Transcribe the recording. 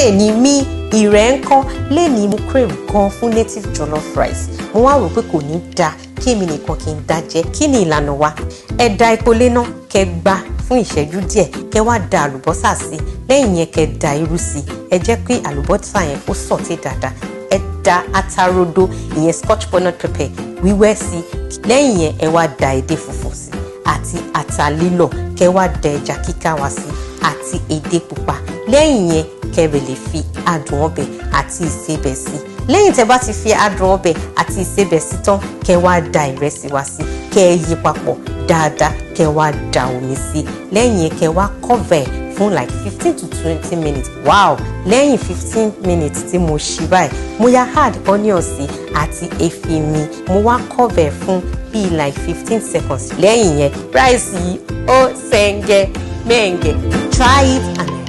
sè ní mí ìrẹ́ ńkọ́ lẹ́ni mo crave gan fún native jollof rice mo wá rò pé kò ní da kí èmi nìkan kí n dá jẹ kí ni ìlànà wa ẹ da epo léná kẹ́ gbá fún ìṣẹ́jú díẹ̀ kẹ́ wá da àlùbọ́sà sí lẹ́yìn yẹn kẹ́ da irú sí ẹ jẹ́ pé àlùbọ́sà yẹn kó sọ̀tẹ̀ dáadáa ẹ da ata rodo ìyẹn scotch bonnet pepper wíwẹ́ sí lẹ́yìn yẹn ẹ wá da edé funfun sí àti ata lílọ̀ kẹ́ wá da ẹja kíká wá sí àti edé pupa lẹ́yìn yẹn kẹ́ bẹ̀ lè fi adùn ọbẹ̀ àti ìsebẹ̀ sí lẹ́yìn tẹ́ bá ti fi adùn ọbẹ̀ àti ìsebẹ̀ sí tán kẹ́ wá da ìrẹsì wá sí kẹ́ yí papọ̀ dáadáa kẹ́ wá da omi sí lẹ́yìn yẹn kẹ́ wá cover fún like 15 to 20 minutes wow lẹ́yìn 15 minutes tí mo ṣí báyìí mo ya add onion sí àti efinmi mo wá cover fún bíi like 15 seconds lẹ́yìn yẹn rice yìí ó sẹ́ńgẹ́ mẹ́ǹgẹ́ try it and